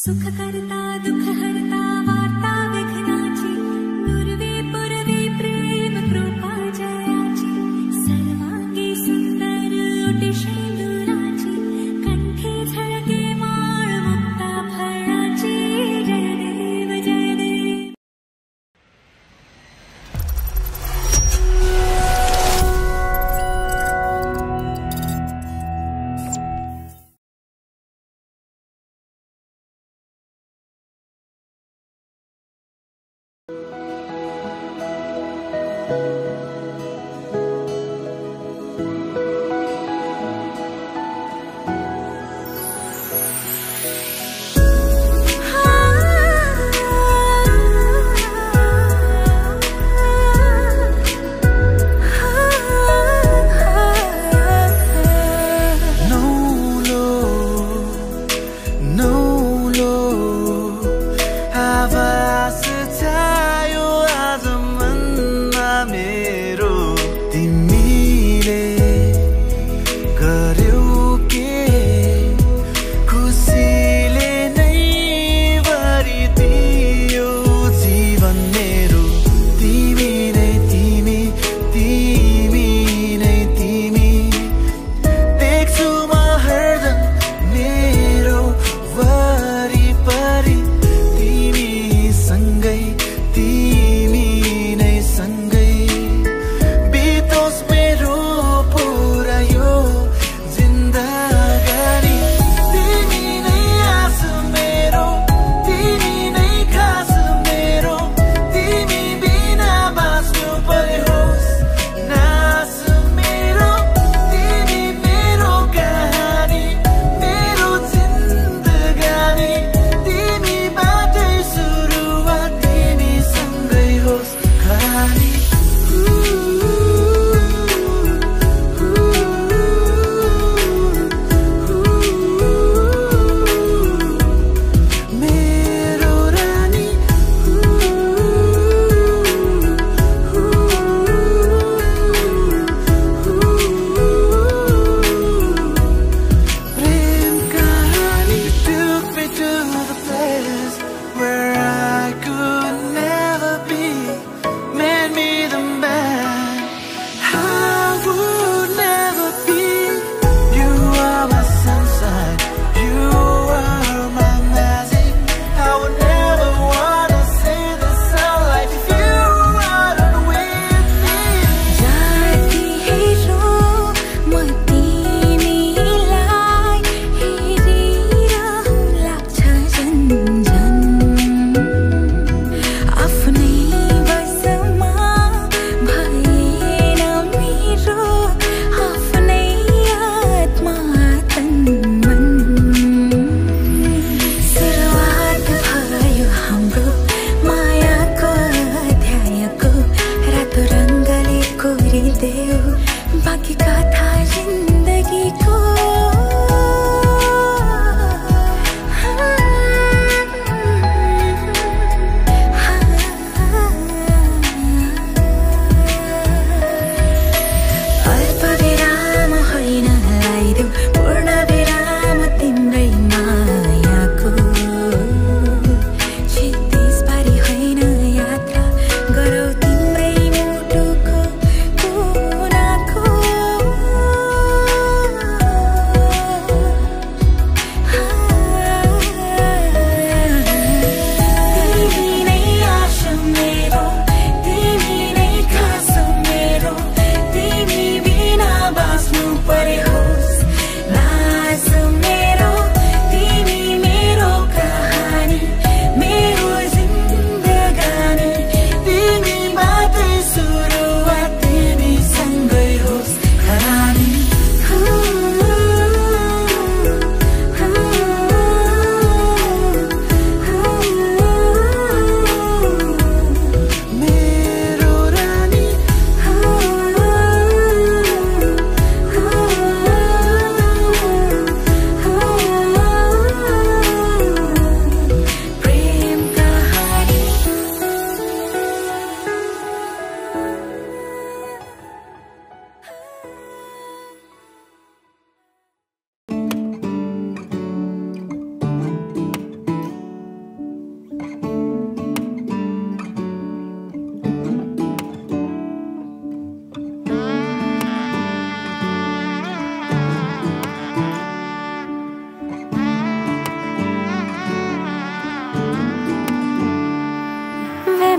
सुख करता दुख हरता वार्ता विघ्नाची नुरवी पुरवी प्रेम कृपा जयाची सर्वांगी सुंदर उटी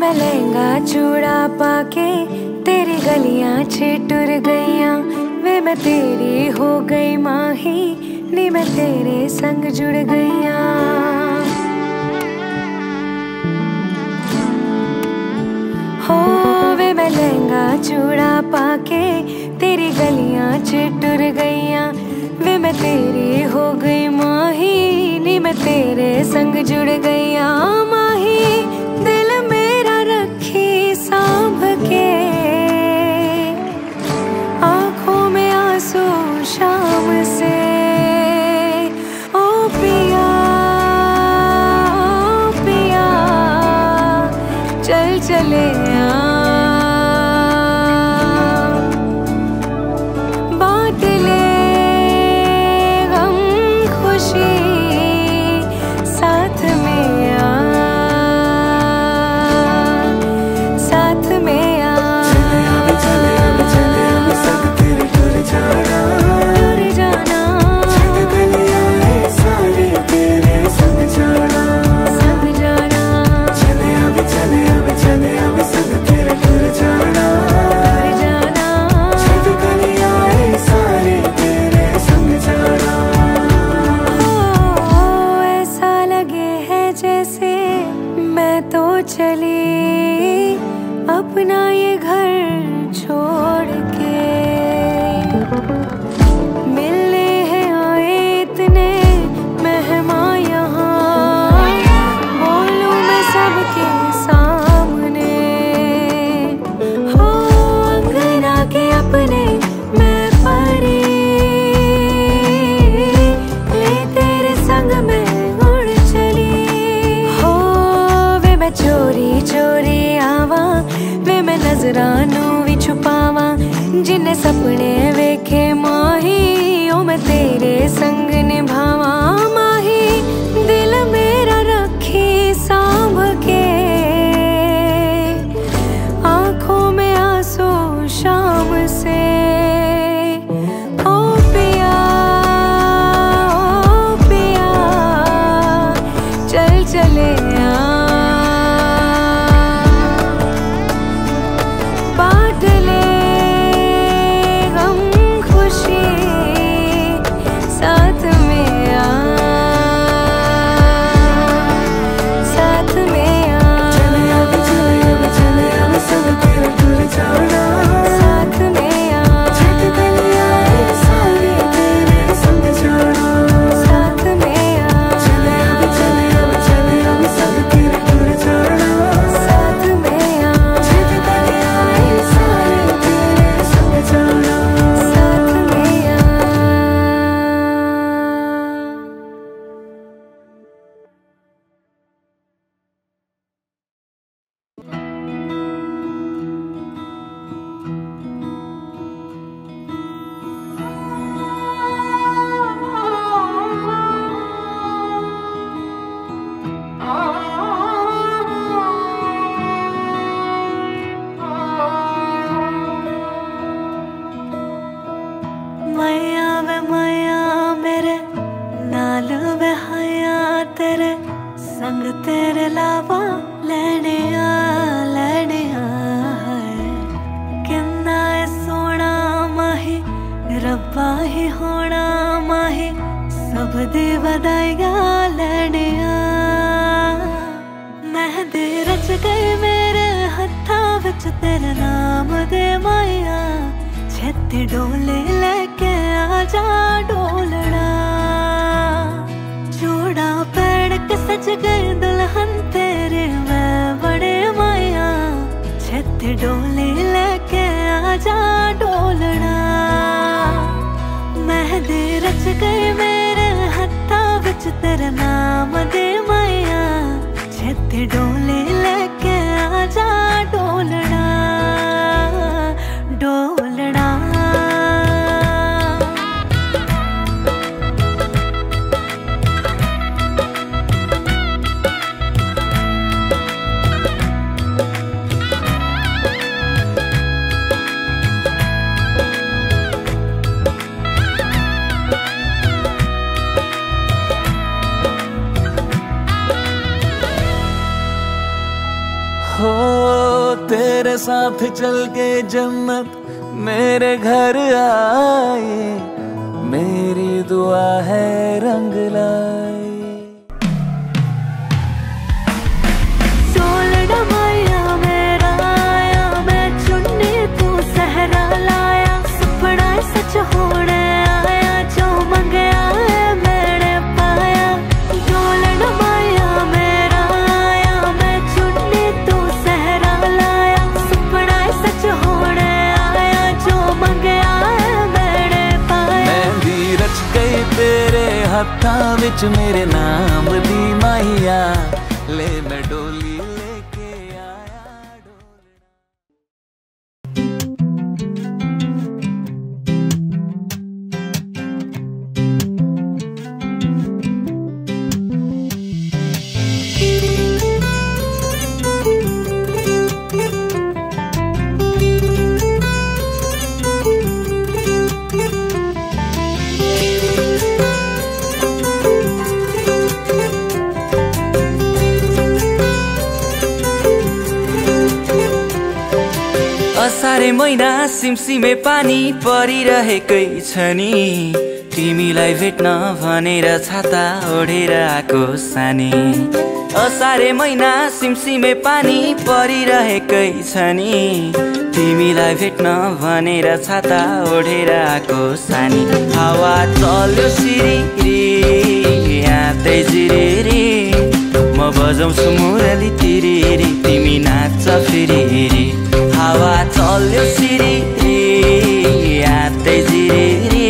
मैं लहंगा चूड़ा पाके तेरी गलियां छिटुर गईयां वे मैं तेरी हो गई माही नी मैं तेरे संग जुड़ गईयां। हो वे मैं लहंगा चूड़ा पाके तेरी गलियां छिटुर गईयां वे मैं तेरी हो गई माही नी मैं तेरे संग जुड़ गईयां। माही दिल मेरा रखी सांभ के आंखों में आंसू शाम से ओ पिया पिया चल चले चली अपना ये घर छोड़ के। मिलने हैं आए इतने मेहमान यहाँ बोलूं मैं सबके सामने। हो अंगना के अपने मैं परी ले तेरे संग में उड़ चली। हो वे मैं चोरी चोरी आवा वे मैं नजरानू भी छुपावा जिन्ने सपने वेखे माही ओ मैं तेरे संग निभावा। माही दिल मेरा रखी सांभ के आंखों में आंसू शाम से ओ पिया चल चले ही होना माही सब दे बधाइया लैनिया। मेहंदी रच गई मेरे हत्था विच तेरे नाम दे माया। छेती डोले लेके आजा डोलना चूड़ा पहन के सज गई दुल्हन तेरे मैं बड़े माया। छेती डोले लेके आजा डोलना मेहंदी रच गई मेरे हत्था विच तेरा नाम दे माया। छेती डोले लेके आजा डोलना डोलना। तेरे साथ चल के जन्नत मेरे घर आए, मेरी दुआ है रंग लाए। सोलड़ा माया मेरा आया, मैं चुन्नी तू सहरा लाया, सपना सच होने आया, जो मंगया है मैंने पाया। सोलड़ा माया मेरा आया, मैं चुन्नी तू सहरा लाया, सपना सच होने आया, जो मंगया है मैंने पाया। मेहंदी रच गई तेरे हत्था विच मेरे नाम दी माहिया, ले मैं डोली लेके आया असारे महिना सिमसिमे पानी परिरहेकै छ नि, तिमीलाई भेट्न भनेर छाता ओढेर आएको सानी। असारे महिना सिमसिमे पानी परिरहेकै छ नि, तिमीलाई भेट्न भनेर छाता ओढेर आएको सानी। हावा चल्यो सिरिरी यादै जिरेरी, म बजाउँछु मुरली तिरेरी, तिमी नाच्छ फेरि। हावा चल्यो सिरिरी यादै जिरेरी,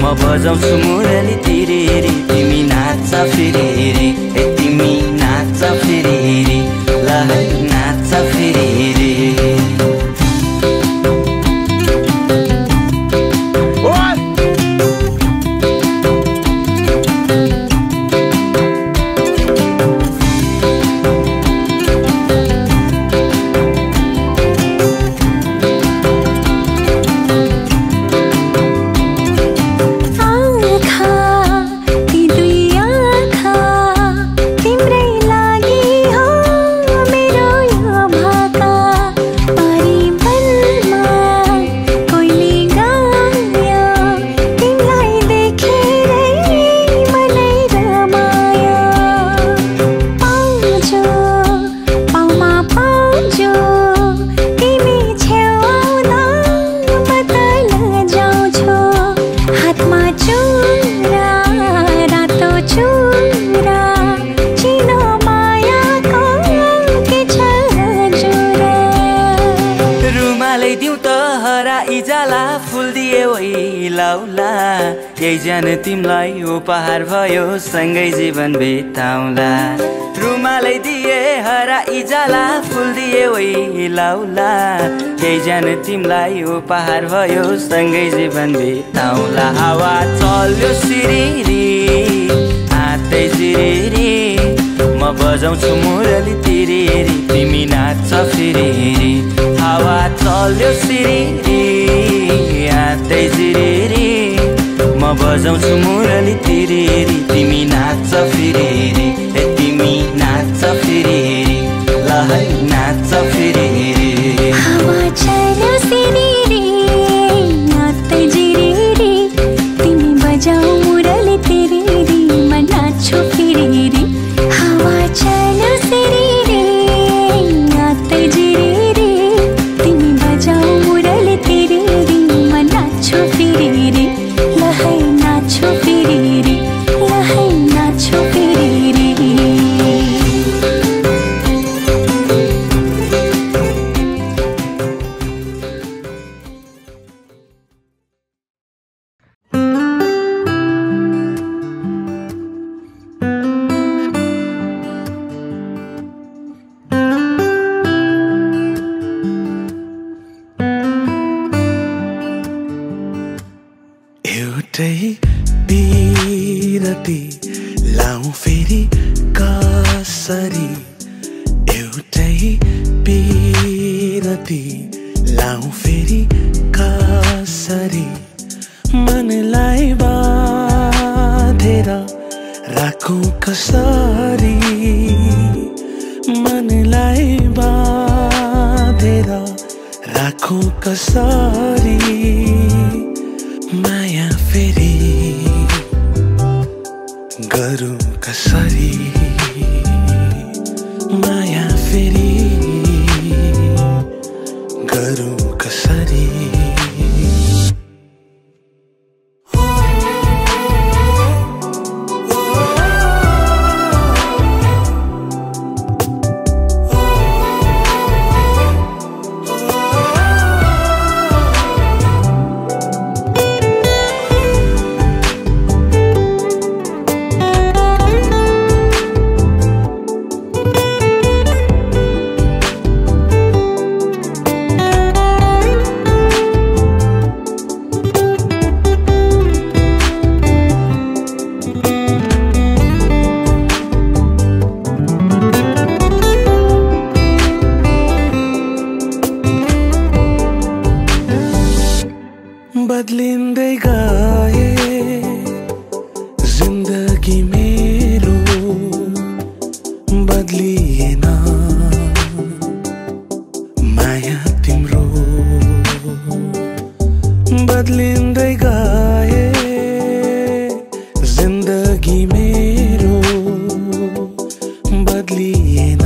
म बजाउँछु मुरली तिरेरी, तिमी नाच्छ फेरि। तिमी नाच्छ फेरि, ल नाच्छ फेरि। यही जान तिमलाई उपहार भयो, सँगै जीवन बिताउँला। रुमालै दिए हराई जाला, फुल दिए वही लाउला। यही जान तिमलाई उपहार भयो, सँगै जीवन बिताउँला। हावा चल्यो सिरिरी हातै जिरेरी, म बजाउँछु मुरली तिरेरी, तिमी नाच्छ फेरि। हावा चल्यो सिरिरी हातै जिरेरी, म बजाउँछु मुरली तिरेरी, तिमी नाच्छ फेरि। तिमी नाच्छ फेरि, ल है नाच्छ फेरि। हावा चल्यो सिरिरी हातै जिरेरी, तिमी बजाऊ मुरली तिरेरी, म नाच्छु फेरि। हावा चल्यो सिरिरी हातै जिरेरी, तिमी बजाऊ मुरली तिरेरी, म नाच्छु फेरि। ल है नाच्छु फेरि, ल है नाच्छु फेरि। एउटै बिरती लाउँ फेरि कसरी, एउटै बिरती लाउँ फेरि कसरी, मनलाई बाँधेर राखौँ कसरी, मनलाई बाँधेर राखौं कसरी माया फेरि गरौँ कसरी माया फेरि गरौँ कसरी बदलिँदै गए जिन्दगी मेरो बदलिएन माया तिम्रो बदलिँदै गए जिन्दगी मेरो बदलिएन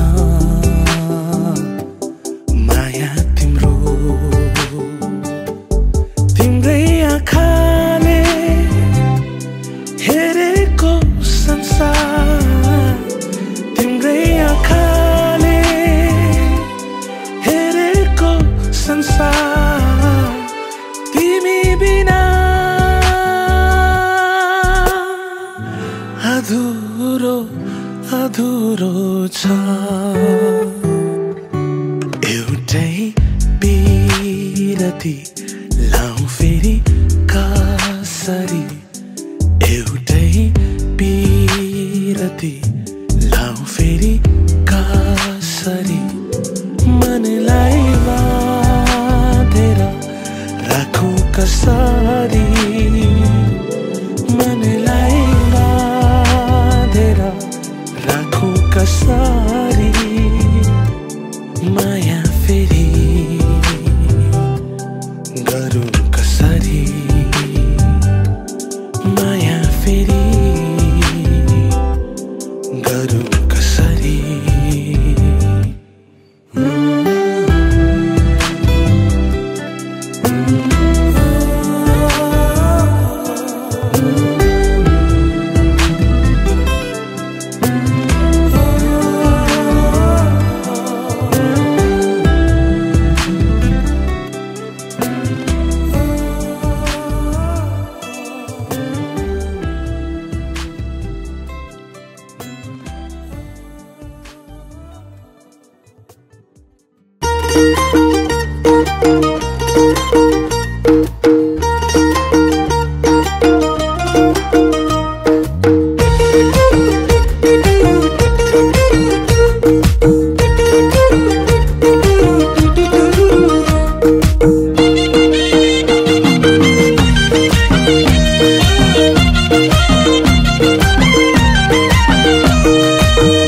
माया तिम्रो तिम्रै आँखाले हेरेको संसार तिम्रै आँखाले हेरेको संसार तिमी बिना अधुरो अधुरो छ एउटै बिरती लाउँ फेरि कसरी एउटै बिरती लाउँ फेरि कसरी मनलाई बाँधेर राखौँ कसरी मनलाई बाँधेर राखौँ कसरी माया फेरि गरौँ कसरी माया फेरि गरौँ कसरी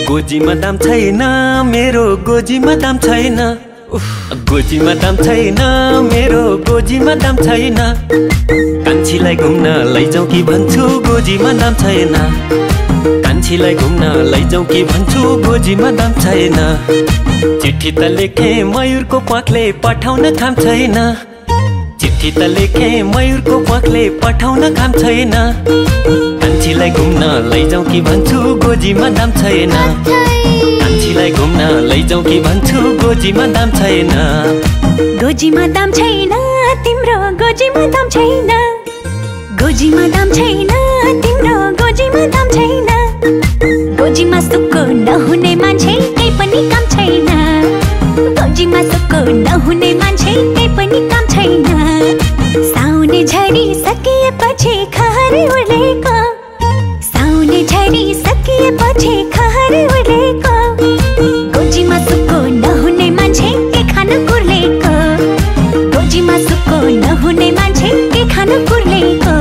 गोजीमा दाम छैन मेरो गोजीमा दाम छैन गोजीमा दाम छैन मेरो गोजीमा दाम छैन कान्छीलाई घुम्न लैजाऊ कि भन्छु गोजीमा दाम छैन कान्छीलाई घुम्न लैजाऊ कि भन्छु गोजीमा दाम छैन चिठी त लेखे मयूरको प्वाखले पठाउन काम छैन चिठी त लेखे मयूरको प्वाखले पठाउन काम छैन कान्छीलाई घुम्न लैजाऊ कि भन्छु गोजीमा दाम छैन कान्छीलाई घुम्न लैजाऊ कि भन्छु गोजीमा दाम छैन गोजीमा दाम छैन तिम्रो गोजीमा दाम छैन गोजीमा दाम छैन तिम्रो गोजीमा दाम छैन गोजीमा सुक्को नहुने मान्छे केही पनि काम छैन गोजीमा सुक्को नहुने मान्छे केही पनि काम छैन साउने झरी सकिएपछि खहर उडेको साउने झरी सकिएपछि खहर उडेको गोजीमा सुक्को नहुने मान्छे के खान कुर्लेको गोजीमा सुक्को नहुने मान्छे के खान कुर्लेको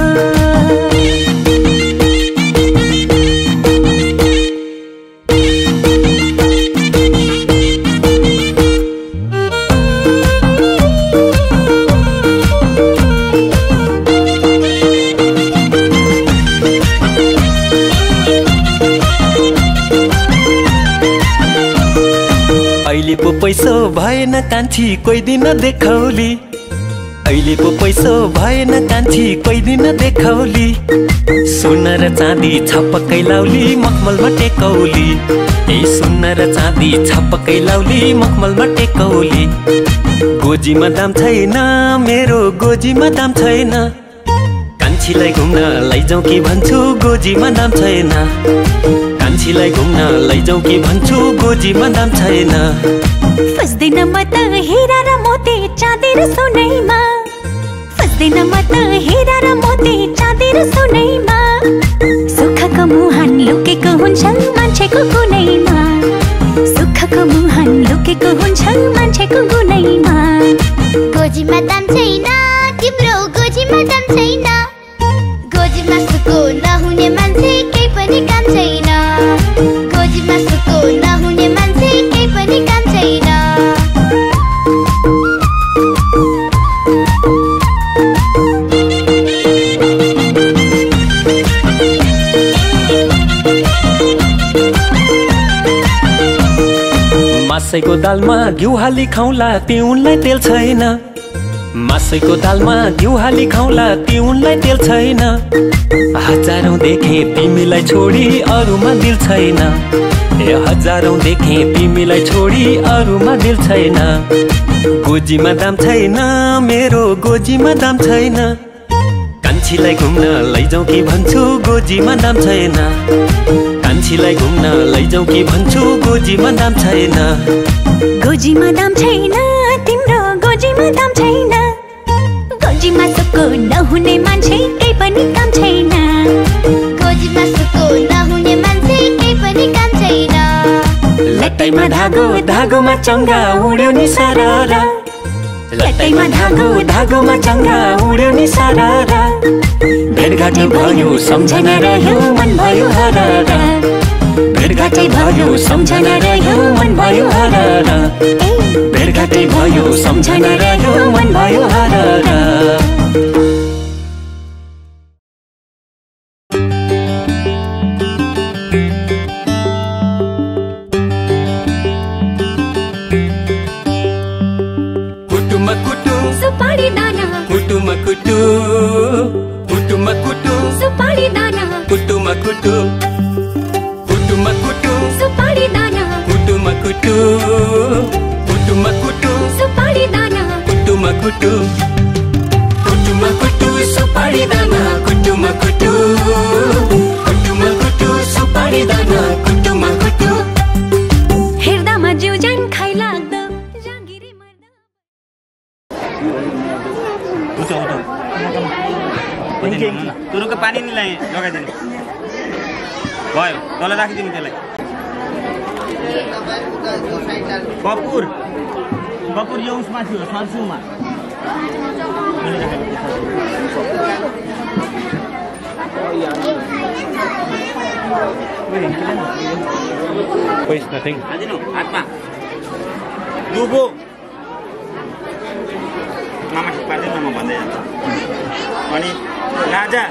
अहिले पो पैसो भएन कान्छी कोही दिन देखाउली अहिले पो पैसो भएन कान्छी कोही दिन देखाउली सोना र चाँदी छपक्कै लाउली मखमलमा टेकौली ए सोना र चाँदी छपक्कै लाउली मखमलमा टेकौली गोजीमा दाम छैन मेरो गोजीमा दाम छैन कान्छीलाई घुम्न लैजाउँ कि भन्छु गोजीमा दाम छैन कान्छीलाई घुम्न लैजाउँ कि भन्छु गोजीमा दाम छैन फस्दैन म त हीरा र मोती चाँदी र सोनैमा फस्दैन म त हीरा र मोती चाँदी र सोनैमा सुखको मुहान लुकेको हुन्छ मान्छेको गुनैमा सुखको मुहान लुकेको हुन्छ मान्छेको गुनैमा गोजीमा दाम छैन तिम्रो गोजीमा दाम छैन गोजीमा सुको नहुने मान्छे केही पनि काम छैन गोजीमा सुको नहुने मान्छे केही पनि काम छैन मासैको दालमा घिउ हाली खाउँला तिउनलाई तेल छैन मासैको दालमा घिउ हाली खाउँला तिउनलाई तेल छैन हजारौं देखे तिमीलाई छोडी अरूमा दिल छैन ए हजारौं देखे तिमीलाई छोडी अरूमा दिल छैन गोजीमा दाम छैन मेरो गोजीमा दाम छैन कान्छीलाई घुम्न लैजाउँ कि भन्छु गोजीमा दाम छैन कान्छीलाई घुम्न लैजाउँ कि भन्छु गोजीमा दाम छैन गोजीमा दाम छैन तिम्रो गोजीमा दाम छैन गोजीमा सुको नहुने मान्छे केही पनि काम छैन गोजीमा सुको नहुने मान्छे केही पनि काम छैन लट्टैमा धागो धागोमा चङ्गा उड्यो नि सररा लट्टैमा धागो धागोमा चङ्गा उड्यो नि सररा भेटघाटै भयो सम्झना रह्यो मन भयो हरारा भेटघाटै भयो सम्झना रह्यो मन भयो हरारा भेटघाटै भयो सम्झना रह्यो मन भयो हरारा सुपारी दाना कुटुमा कुटु कुटुमा कुटु सुपारी दाना कुटुमा कुटु कुटुमा कुटु सुपारी दाना कुटुमा कुटु कुटुमा कुटु सुपारी दाना कुटुमा कुटु कुटुमा कुटु सुपारी दाना कुटुमा कुटु कुटुमा कुटु सुपारी दाना कुटुमा कुटु हेर्दामा जिउ जान खाइ लाग्दो जागिरी मर्दा तुरुको पानी नि लगाइदिनु भयो तल राखिदिनु त्यसलाई कपुर कपुर यो उसमा थियो सरसुमा हालिदिनु हातमा दुबो मामा ठिक पार्दैन म भन्दै जान्छ अनि राजा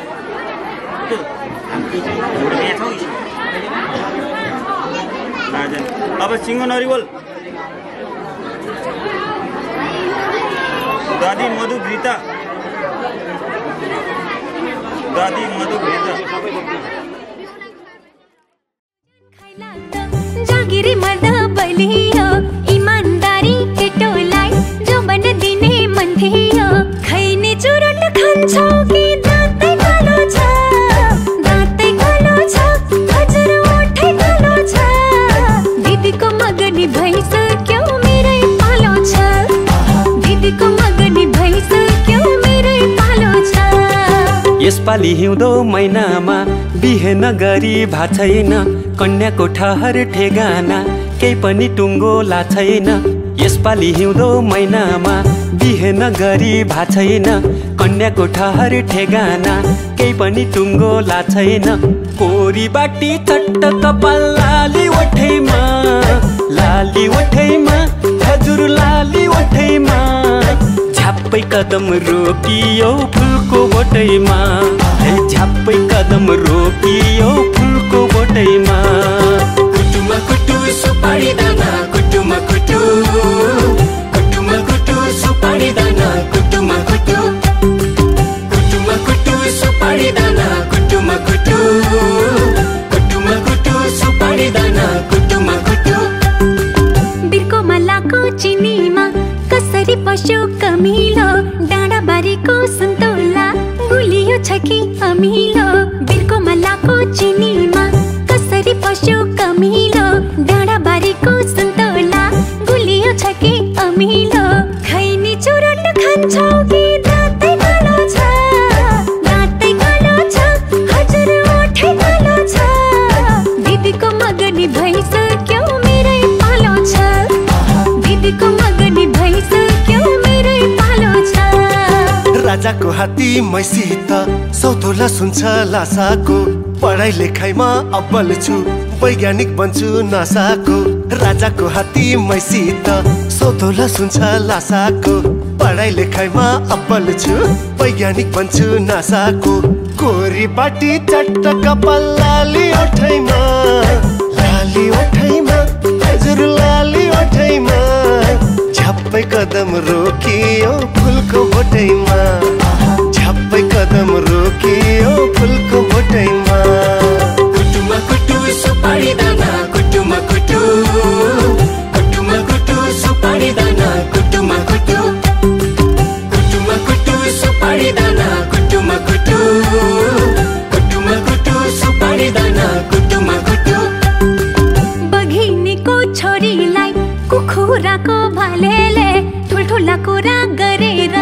राजा अब सिङ्गो नरिवल दादी मधु घृता दादी मधु घृता जागिरी मर्दा बलियो इमानदारी केटोलाई जो बन दिने मन थियो खैने चुरट खान्छौ कि दाँतै कालो छ दाँतै कालो छ हजुर ओठै कालो छ दिदीको मगनी भइसक्यो मेरै पालो छ दिदीको मगनी भइसक्यो मेरै पालो छ यसपालि हिउँदो महिनामा बिहे नगरी भा छैन कन्याको ठहर ठेगाना केही पनि टुङ्गो ला छैन यसपालि हिउँदो महिनामा बिहे नगरी भा छैन कन्याको ठहर ठेगाना केही पनि टुङ्गो ला छैन कोरी बाटी चट्ट कपाल लाली ओठैमा हजुर लाली ओठैमा झ्याप्पै कदम रोकियो फुलको बोटैमा झ्याप्पै कदम रोकियो फुलको बोटैमा कुटुमा कुटु सुपारी दाना कुटुमा कुटु रमिलो बिर्को मलाको चिनीमा कसरी पस्यो कमिलो डाँडाबारीको सुन्तोला गुलियो छ कि अमिलो खैनी चुरोट खान्छौ कि दाँतै कालो छ दाँतै कालो छ हजुर ओठै कालो छ दिदीको मगनी भइसक्यो मेरै पालो छ दिदीको मगनी भइसक्यो मेरै पालो छ राजाको हात्ती मैसित सौतोला सुन्छ लासाको पढाइ लेखाइमा अब्बल छु वैज्ञानिक बन्छु नासाको राजाको हात्ती मैसित सौतोला सुन्छ लासाको पढाइ लेखाइमा अब्बल छु वैज्ञानिक बन्छु नासाको कोरी बाटी चट्ट कपाल लाली ओठैमा हजुर लाली ओठैमा झप्पै कदम रोकियो फुलको बोटैमा झप्पै कदम रोकियो फुलको बोटैमा कुटुमा कुटु सुपारी दाना कुटुमा कुटु कुटुमा कुटु सुपारी दाना कुटुमा कुटु कुटुमा कुटु सुपारी दाना कुटुमा कुटु कुटुमा कुटु सुपारी दाना कुटुमा कुटु बघिनीको छोरीलाई कुखुराको भालेले ठुल्ठुला कुरा गरेर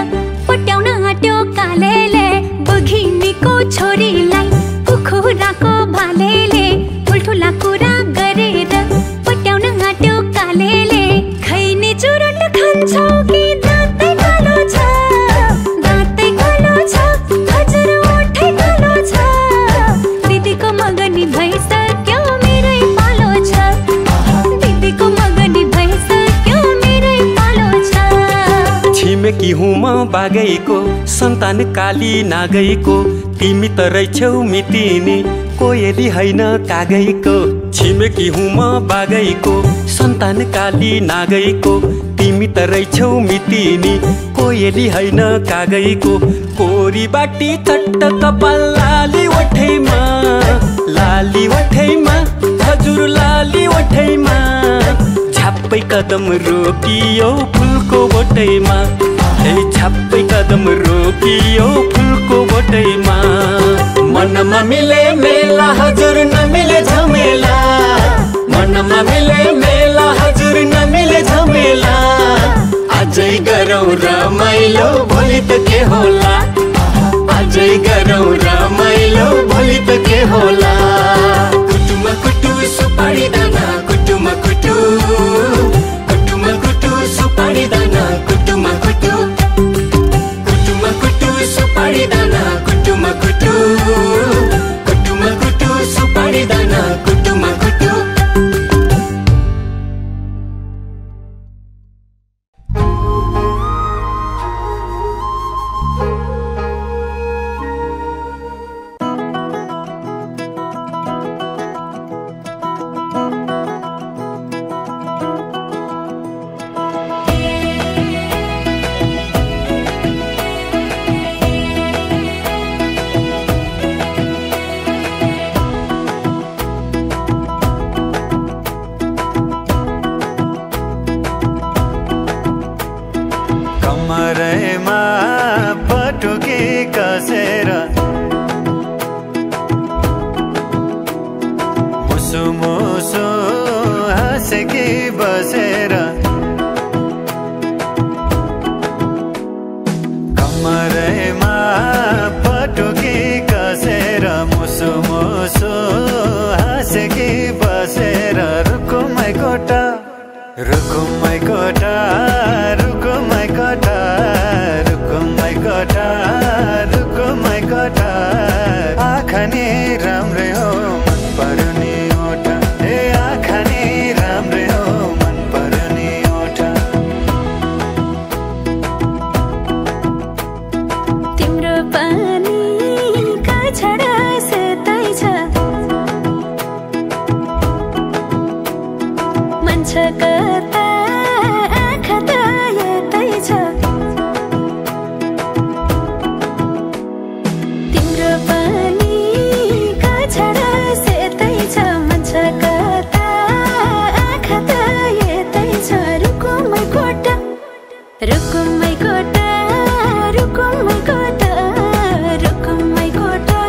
पट्याउन आट्यो कालेले बघिनीको छोरीलाई कुखुराको भालेले ठुल्ठुला कुरा गरेर पट्याउन आट्यो कालेले खैनी चुरोट खान्छौ कि दाँतै कालो छ दाँतै कालो छ हजुर ओठै कालो छ दिदीको मगनी भइसक्यो मेरै पालो छ दिदीको मगनी भइसक्यो मेरै पालो छ छिमेकी हुँ म बागैको सन्तान काली नागैको तिमी त रहेछौ मितिनी कोयली होइन कागैको छिमेकी हुँ म बागैको सन्तान काली नागैको तिमी त रहेछौ मितिनी कोयली होइन कागैको कोरी बाटी चट्ट कपाल लाली ओठैमा हजुर लाली ओठैमा झप्पै कदम रोकियो फुलको बोटैमा झप्पै कदम रोकियो फुलको बोटैमा मनमा मिले मेला हजुर नमिले झमेला मनमा मिले मेला हजुर नमिले झमेला आजै गरौँ रमाइलो भोलि त के होला आजै गरौँ रमाइलो भोलि त के होला कुटुमा कुटु सुपारी दाना कुटुमा कुटु कुटुमा कुटु सुपारी दाना कुटुमा कुटु कुटुमा कुटु सुपारी दाना कुटुमा कुटु कुटुमा कुटु सुपारी दाना कुटुमा कुटु कमरैमा पटुकी कसेर मुसु मुसु हाँसेकी बसेर कमरैमा पटुकी कसेर मुसु मुसु हाँसेकी बसेर रुकुमै कोटा रुकुमै कोटा रुकुमै कोटा रुकुमै कोटा रुकुमै कोटा आँखा नि राम्रै हो मन पर्यो नि ओठा ए आँखा नि राम्रै हो मन पर्यो नि ओठा तिम्रो पानीका छडा सेतै छ मन छ कता आँखा त यतै छ तिम्रो पानीका छडा सेतै छ मन छ कता आँखा त यतै छ रुकुमै कोटा रुकुमै कोटा रुकुमै कोटा रुकुमै कोटा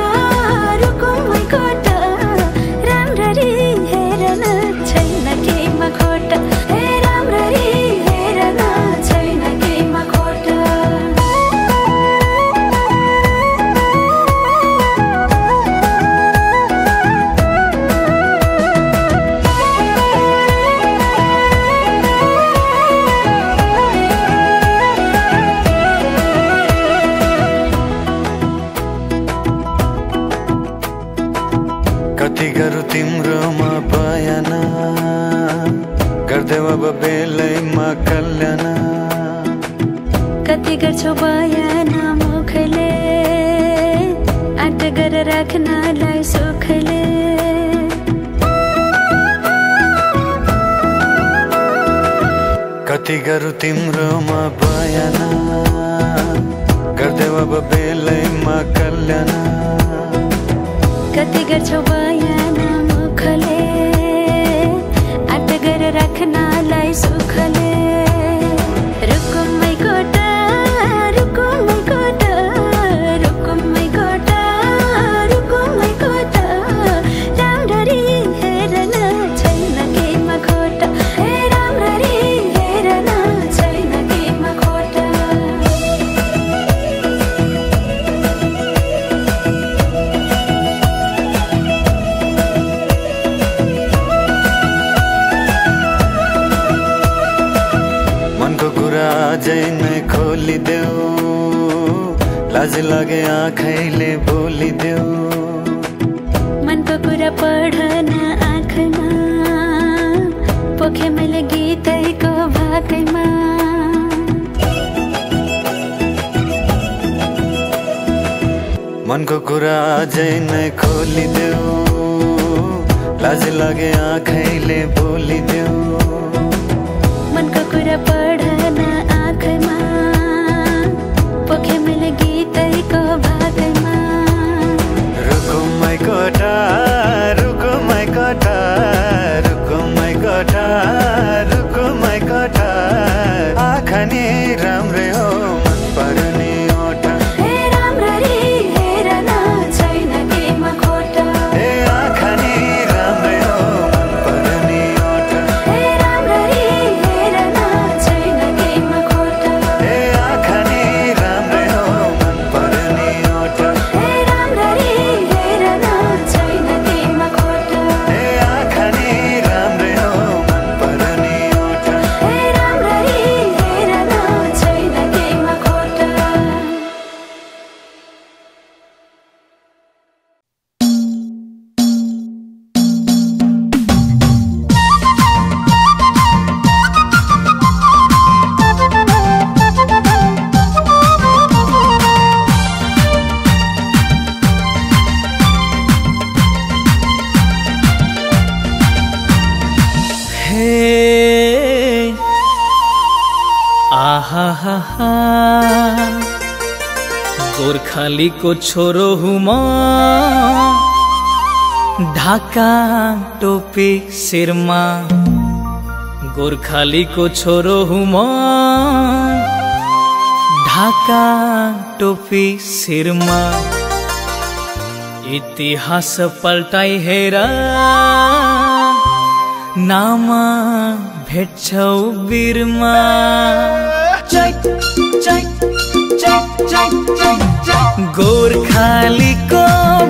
गर्देऊ अब बेलैमा कल्याण कति गर्छौ बयान मुखले आँट गर राख्नलाई सुखले कति गरौँ तिम्रोमा बयान गर्देऊ अब बेलैमा कल्याण कति गर्छौ बयान मुखले आँट गर राख्नलाई सुखले रुकुमै कोटा रुकुमै कोटा रुकुमै कोटा रुकुमै कोटा राम्ररी हेर्न छैन केमा खोटा हे राम्ररी हेर्न छैन केमा खोटा मनको कुरा अझै नै खोलिदेऊ लाज लागे आँखैले बोलिदेऊ मनको कुरा पढ्न आँखमा पोखे मैले गीतैको भाकैमा मनको कुरा अझै नै खोलिदेऊ लाज लागे आँखैले बोलिदेऊ मनको कुरा पढ्न आँखमा पोखे मैले गीतैको भाकैमा रुकुमै कोठा रुकुमै कोठा रुकुमै कोठा रुकुमै कोठा आँखा नि राम्रै हो मन पर्ने ओठा हे राम्ररी हेर्न छैन केमा खोटा ए आँखा नि राम्रै हो मन पर्ने ओठा हे राम्ररी हेर्न छैन केमा खोटा ए आँखा नि राम्रै हो मन पर्ने ओठा हे राम्ररी हेर्न छैन केमा खोटा ए आँखा नि राम्रै हो मन पर्ने ओठा हे राम्ररी हेर्न छैन केमा खोटा हे आहा हा हा गोर्खालीको छोरो हुँ म ढाका टोपी शिरमा गोर्खालीको छोरो हुँ म ढाका टोपी शिरमा इतिहास पल्टाई हेर नाम भेट्छौ वीरमा गोर्खालीको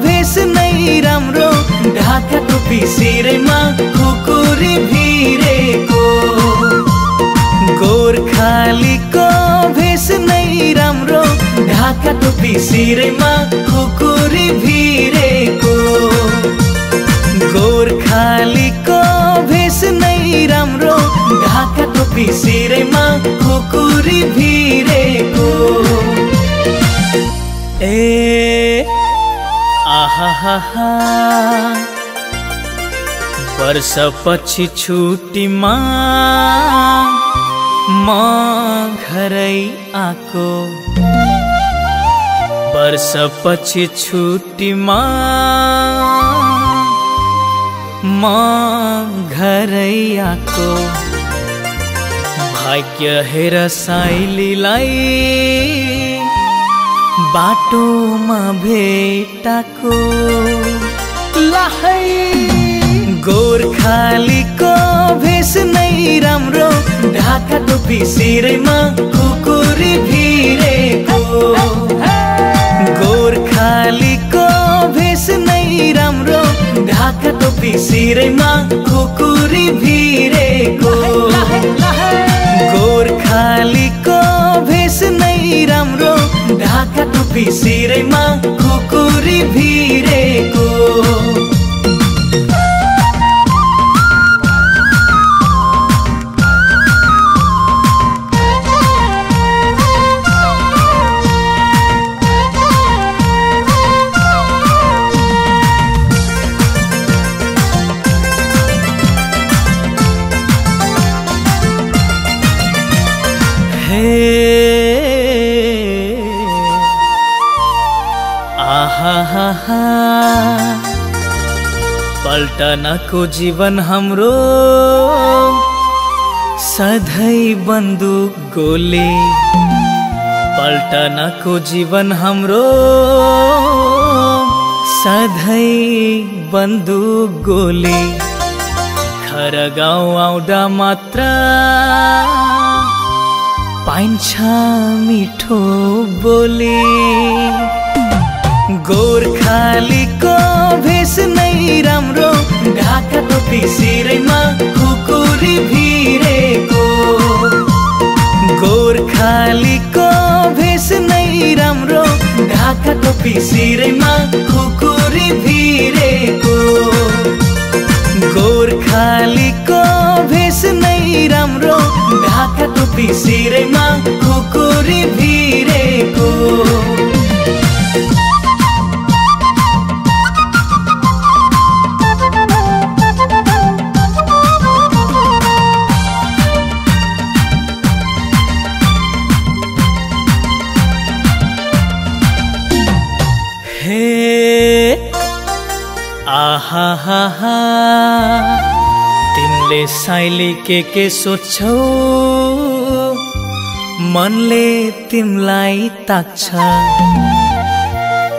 भेष नै राम्रो ढाका टोपी शिरमा खुकुरी भिरेको गोर्खालीको भेष नै राम्रो ढाका टोपी शिरमा खुकुरी भिरेको गोर्खालीको भेष नै राम्रो ढाका टोपी शिरमा खुकुरी भिरेको ए आहा हा हा वर्षपछि छुट्टीमा म घरै आको वर्षपछि छुट्टीमा म घरै आको भाग्य हेर साइलीलाई बाटोमा भेटाको लाहै गोर्खालीको भेष नै राम्रो ढाका टोपी शिरमा खुकुरी भिरेको गोर्खालीको भेष नै राम्रो ढाका टोपी शिरमा खुकुरी भिरेको गोर्खालीको भेष नै राम्रो ढाका टोपी शिरमा खुकुरी भिरेको पल्टनको जीवन हाम्रो सधैँ बन्दुक गोली पल्टनको जीवन हाम्रो सधैँ बन्दुक गोली घर गाउँ आउँदा मात्र पाइन्छ मिठो बोली गोर्खालीको भेष नै राम्रो ढाका टोपी सिरैमा खुकुरी भिरेको गोर्खालीको भेष नै राम्रो ढाका टोपी सिरैमा खुकुरी भिरेको गोर्खालीको भेष नै राम्रो ढाका टोपी सिरैमा खुकुरी भिरेको आहा हा हा तिमले साइली के सोच्छौ मनले तिमलाई ताक्छ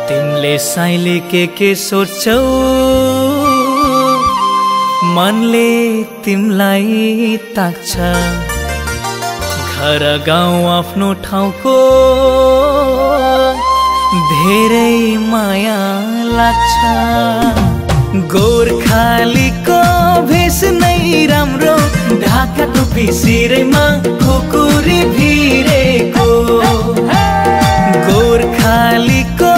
तिमले साइली के सोच्छौ मनले तिमलाई ताक्छ घर गाउँ आफ्नो ठाउँको धेरै माया लाग्छ गोर्खालीको भेष नै राम्रो ढाका टोपी सिरैमा खुकुरी भिरेको गोर्खालीको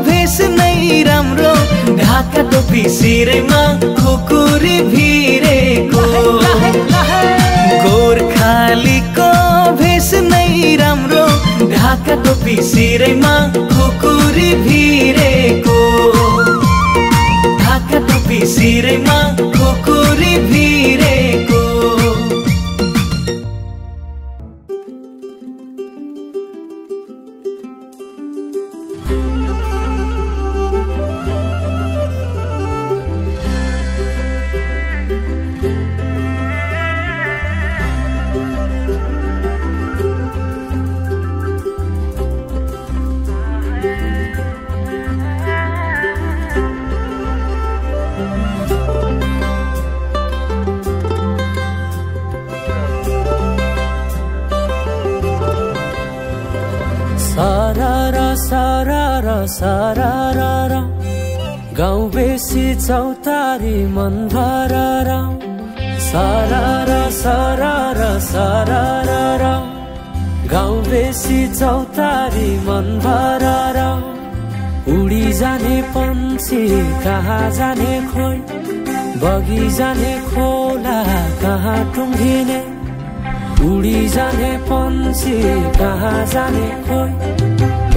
भेष नै राम्रो ढाका टोपी सिरैमा खुकुरी भिरेको गोर्खालीको भेष नै राम्रो ढाका टोपी सिरैमा खुकुरी भिरेको ढाका टोपी सिरैमा खुकुरी भिरेको सारारा गाउँ बेसी चौतारी मन भरारा सारारा सारारा सारारा गाउँ बेसी चौतारी मन भरारा उडी जाने पंछी कहाँ जाने खोइ बगी जाने खोला कहाँ टुङ्गिने उडी जाने पंछी कहाँ जाने खोइ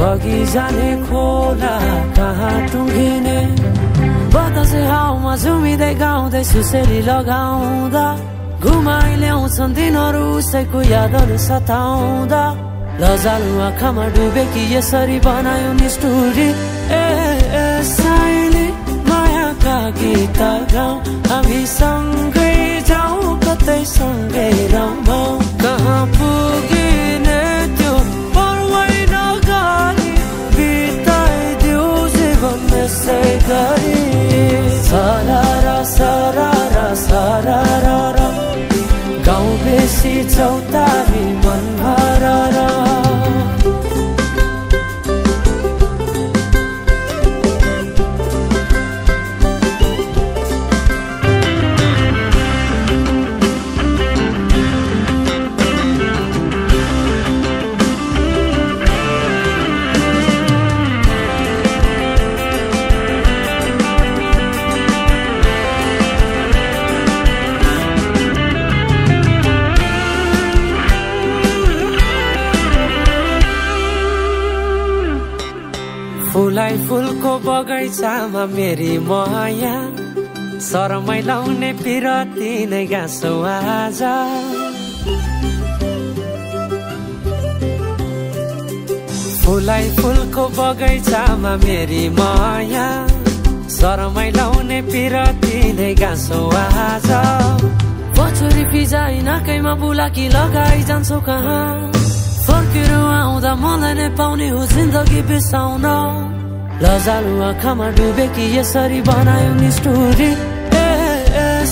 बगी जाने खोला कहाँ टुङ्गिने बतासे हाउमा झुमिँदै गाउँदै सुसेली लगाउँदा घुमाइ ल्याउँछन् दिनहरू उसैको यादहरू सताउँदा लजालु आँखामा डुबेकी यसरी बनायो निष्ठुरी ए साइली मायाका गीत गाउँ हामी सँगै जाउँ कतै सँगै रमाउँ कहाँ पुगिने त्यो पर्वै नगरी बिताइदिउ जीवन यसै गरी सारारा सारारा सारारा गाउँ बेसी चौतारी मन भरारा फुलाई फुलको बगैँचामा मेरी माया शरमै लाउने पिरती नै गाँसौ आज फुलाई फुलको बगैँचामा मेरी माया शरमै लाउने पिरती नै गाँसो आज पछुरी फिजाइ नाकैमा बुलाकी लगाइ जान्छौ कहाँ फर्केर आउँदा मलाई नै पाउने हो जिन्दगी बिसाउन लजालु आँखामा डुबेकी यसरी बनायो नि स्टोरी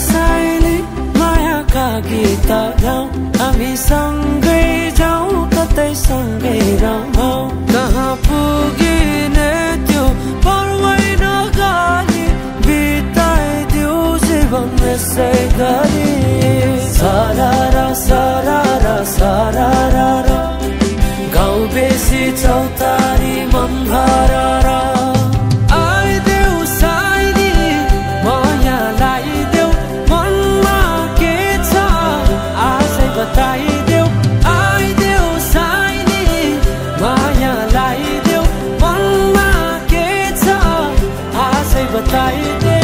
साइली मायाका गीत गाउँ हामी सँगै जाउँ कतै सँगै रमाउँ कहाँ पुगिने त्यो पर्वै नगरी बिताइदिउ जीवन यसै गरी सरारा सरारा सरारा गाउँ बेसी चौतारी मन भरेर आइदेऊ साइली माया लाइदेऊ मनमा के छ आजै बताइदेऊ आइदेऊ साइली माया लाइदेऊ मनमा के छ आजै बताइदेऊ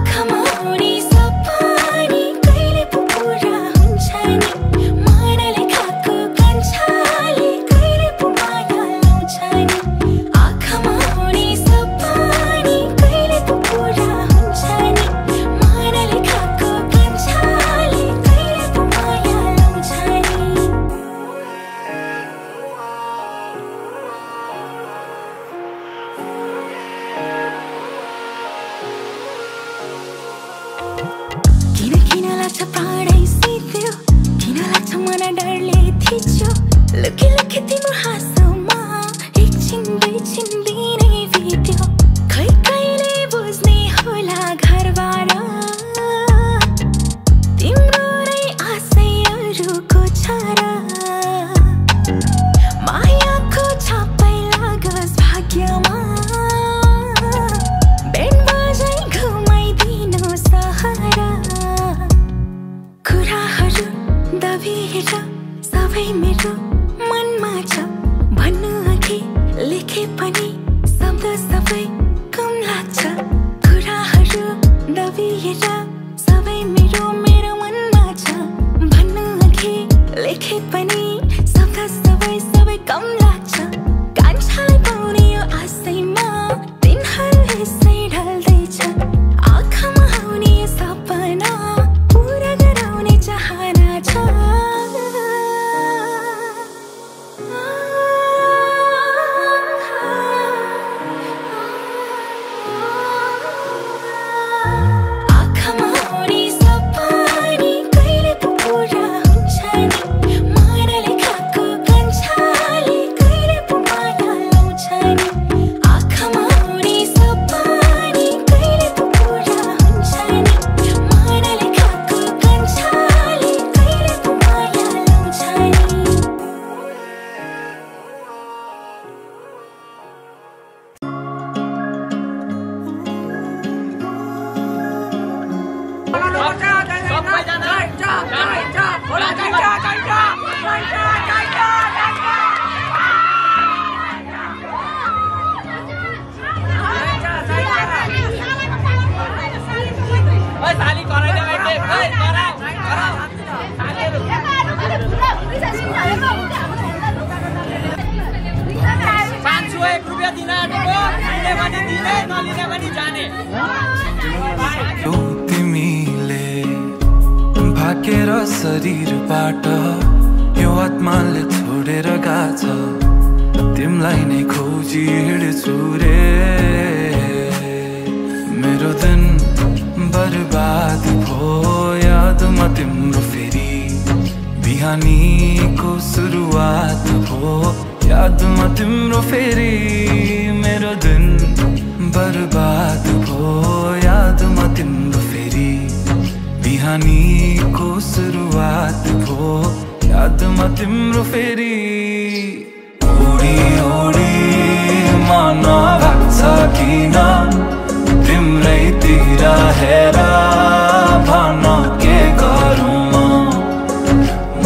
Come on. लाग्छ प्राणै सिद्धियो किन लाग्छ मन डरले थिच्यो लुकी लुकी तिम्रो हाँसोमा एकछिन दुईछिन दिनै बित्यो खै कहिले बुझ्ने होला घरबार तिम्रो नै आशै अरूको छ र मायाको छापै लागोस् भाग्यमा बेन बजाइ घुमाइदिनु सहारा कुराहरू दबिएर सबै मेरो मनमा छ भन्नु अघि लेखे पनि शब्द सबै कम लाग्छ कुराहरू दबिएर सबै मेरो मनमा छ भन्नु अघि लेखे पनि शब्द सबै कम लाग्छ कान्छालाई पाउने यो आशैमा दिनहरू यसै ढल्दैछ आँखामा आउने यो सपना पुरा गराउने चाहना छ आँखामा आउने सपना कहिले पो पुरा हुन्छ नि मनले खाएको कन्छाले कहिले पो माया लाउँछ नि आँखामा आउने सपना कहिले पो पुरा हुन्छ नि मनले खाएको कन्छाले कहिले पो माया लाउँछ नि तिमीले भागेर शरीरबाट यो आत्माले छोडेर गाछ तिमलाई नै खोजी हिँड्छु रे मेरो दिन बर्बाद भो यादमा तिम्रो फेरि बिहानीको सुरुवात भो यादमा तिम्रो फेरि मेरो दिन बर्बाद भो यादमा तिम्रो फेरि बिहानीको सुरुवात भो यादमा तिम्रो फेरि ओडी ओडी मन भाग्छ किन तिम्रैतिर हेर भन के गरौँ म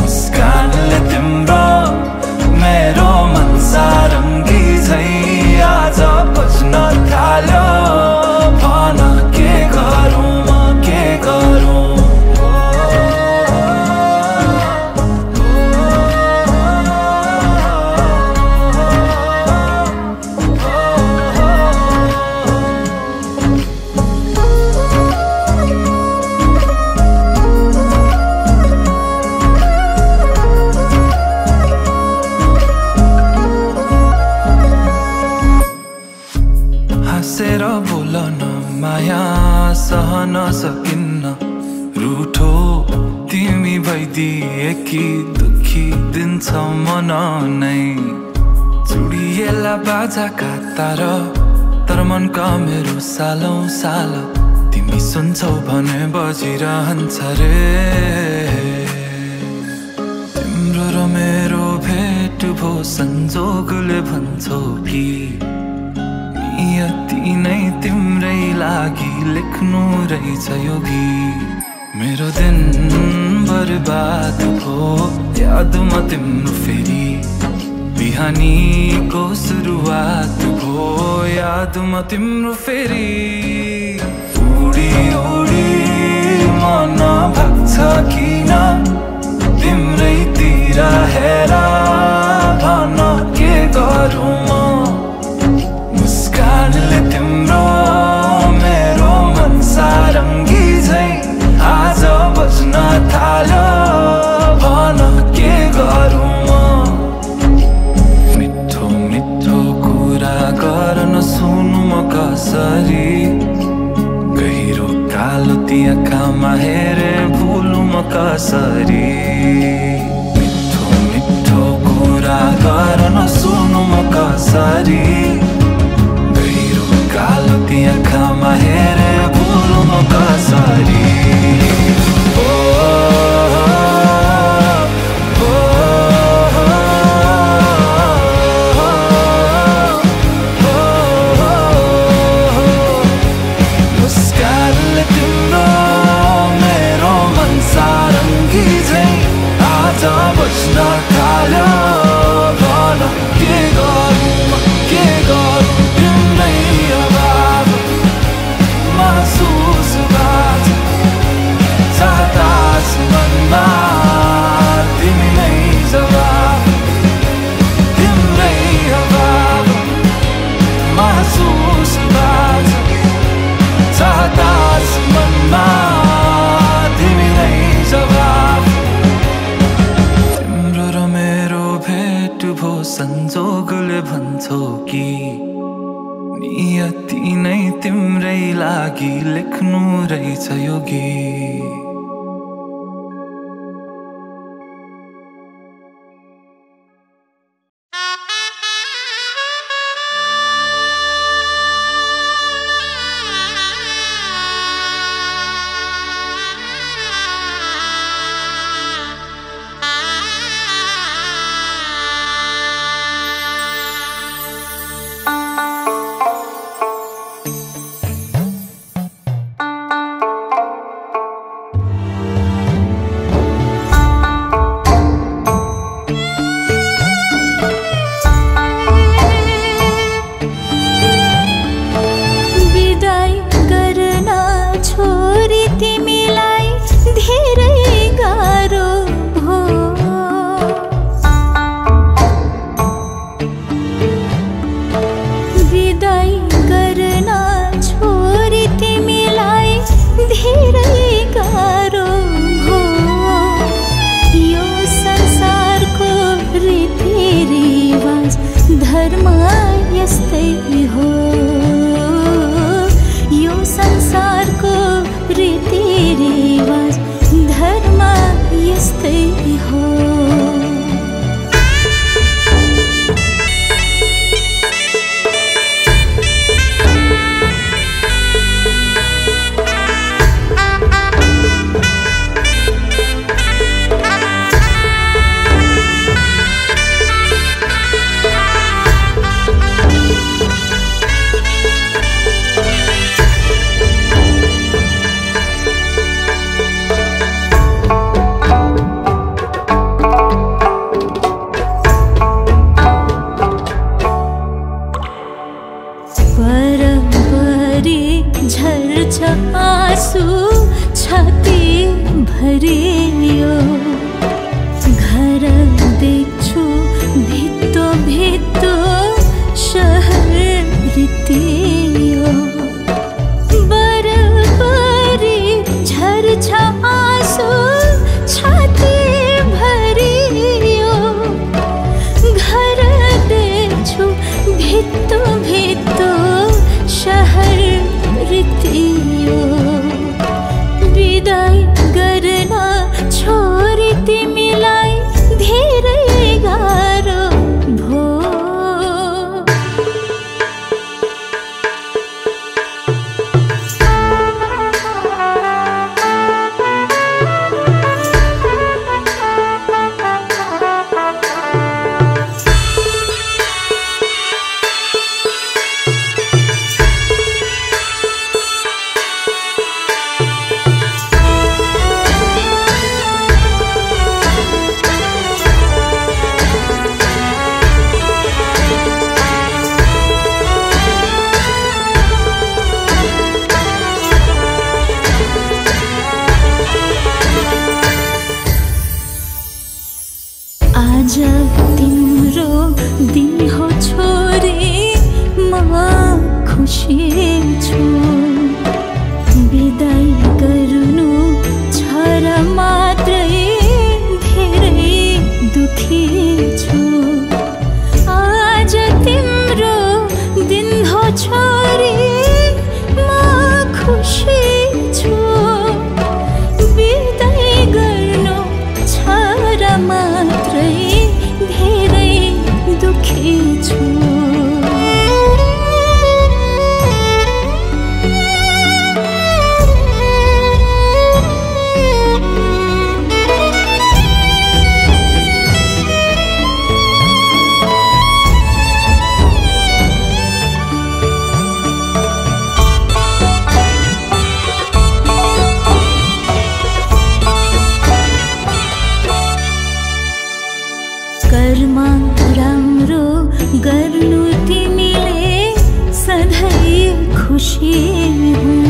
मुस्कानले तिम्रो मेरो मन सारङ्गी झै आज बज्न थाल्यो भन के गरौँ म के गरौँ हाँसेर बोलन माया सहन सकिन्न रूठो तिमी भइदिए कि दुखी दिन्छ मन नै चुडिएला बाजाका तार तर मनका मेरो सालौं साल तिमी सुन्छौ भने बजिरहन्छ रे तिम्रो र मेरो भेट भो संजोगले भन्छौ कि नियति नै तिम्रै लागि लेख्नु रहेछ यो गीत मेरो दिन बर्बाद भो यादमा तिम्रो फेरि बिहानीको सुरुवात भो यादमा तिम्रो फेरि उडी उडी मन भाग्छ किन तिम्रैतिर हेर भन के गरौँ म मुस्कानले तिम्रो मेरो मन सारङ्गी झै आज बज्न थाल्यो भन के गरौँ म मिठो मिठो कुरा गर्न सुनु म कसरी गहिरो कालो ती आँखामा हेरे भुल कसरी मिठो मिठो कुरा गर्न सुन्नु म कसरी गहिरो कालो ती आँखामा हेरेर बोल्नु म कसरी संजोगले भन्छौ कि नियति नै तिम्रै लागि लेख्नु रहेछ यो गीत खुशी हूँ।